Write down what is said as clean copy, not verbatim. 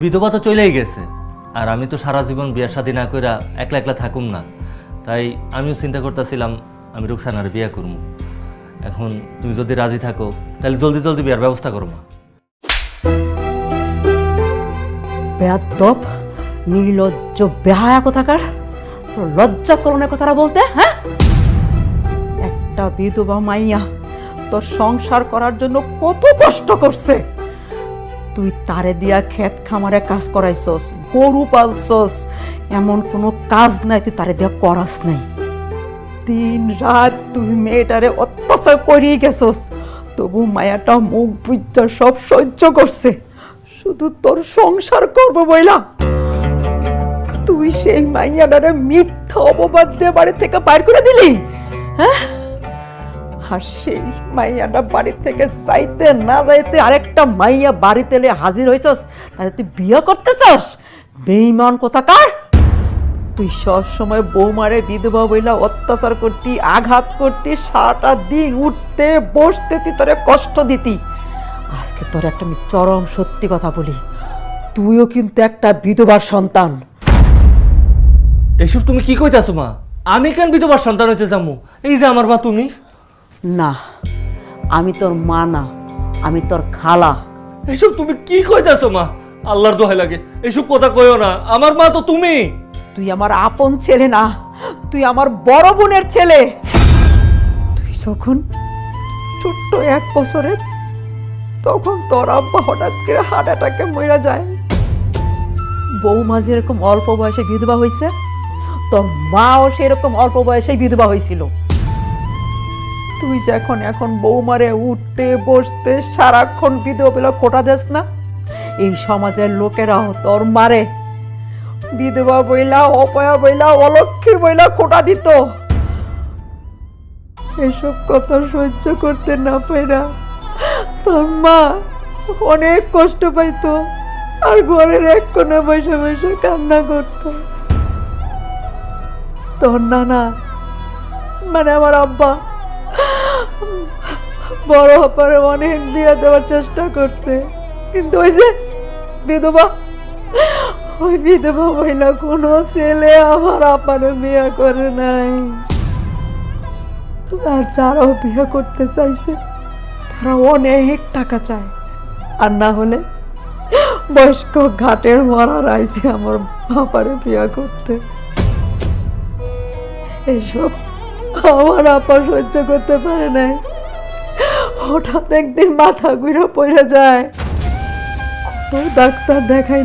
বিধবা তো চলেই গেছে, আর আমি তো সারা জীবন বিয়ে শাদী না কইরা একলা একলা থাকুম না। তাই আমিও চিন্তা করতেছিলাম আমি রুকসানার বিয়ে করব। এখন তুমি যদি রাজি থাকো তাহলে জলদি জলদি বিয়ার ব্যবস্থা করো মা। বেয়াদব, নির্লজ্জ, বেহায়া কোথাকার! তোর লজ্জা করণের কথাটা বলতে, হ্যাঁ? একটা বিধবা মাইয়া তোর সংসার করার জন্য কত কষ্ট করছে। তুই তারে দিয়া ক্ষেত খামারে কাজ করাইছস, গরু পালছস, এমন কোনো কাজ নাই তুই তারে দিয়া করাস নাই। দিন রাত তুই মেয়েটারে অত্যাচার করিয়ে গেছস, তবু মায়াটা মুখ বুঝা সব সহ্য করছে, শুধু তোর সংসার করবো বইলা। তুই সেই মাইয়াটারে মিথ্যা অপবাদ দিয়ে বাড়ি থেকে বাইর করে দিলি, হ্যাঁ? আর সেই মাইয়াটা বাড়ি থেকে যাইতে না যাইতে আরেকটা মাইয়া বাড়িতে এলে হাজির হয়েছস, তাহলে তুই বিয়ে করতে চাস? বেঈমান কোথাকার! তুই সব সময় বৌমারে বিধবা বইলা অত্যাচার করতি, আঘাত করতি, সারাটা দিন উঠতে বসতে তুই তোরে কষ্ট দিতি। আজকে তোর একটা আমি চরম সত্যি কথা বলি, তুইও কিন্তু একটা বিধবার সন্তান। এসব তুমি কি কইতাছো মা? আমি কেন বিধবার সন্তান হইতে যাবো? এই যে আমার মা তুমি। না, আমি তোর মা না, আমি তোর খালা। এসব তুমি কি কইতাছো মা? আল্লাহর দোহাই লাগে, এসব কথা কইও না। আমার মা তো তুমি। তুই আমার আপন ছেলে না, তুই আমার বড় বোনের ছেলে। তুই যখন ছোট্ট 1 বছরের, তখন তোর আব্বা হঠাৎ করে হার্ট অ্যাটাকে মরে যায়। বৌমা যেরকম অল্প বয়সে বিধবা হয়েছে, তোর মাও সেরকম অল্প বয়সে বিধবা হয়েছিল। তুই যে এখন বৌমারে উঠতে বসতে সারাক্ষণ বিধবা বলে খোটা দেস না, এই সমাজের লোকেরাও তোর মারে বিধবা বইলা, অপয়া বইলা, অলক্ষী বইলা খোটা দিত। এসব কথা সহ্য করতে না পাইরা তোর মা অনেক কষ্ট পাইতো, আর ঘরের এক কোণে বসে বসে কান্না করত। তোর নানা মানে আমার আব্বা বড় হপারে অনেক বিয়ে দেওয়ার চেষ্টা করছে, কিন্তু ওই যে বিধবা, ওই বিধবা মহিলা কোনো ছেলে আমার আপারে বিয়ে করে নাই। আর যারাও বিয়ে করতে চাইছে তারা অনেক টাকা চায়, আর না হলে বয়স্ক ঘাটের মরা রাইছে আমার বাপারে বিয়ে করতে। এসব আমার আপা সহ্য করতে পারে নাই। হঠাৎ একদিন মাথা ঘুরে পড়ে যায়, কত ডাক্তার দেখাইলাম,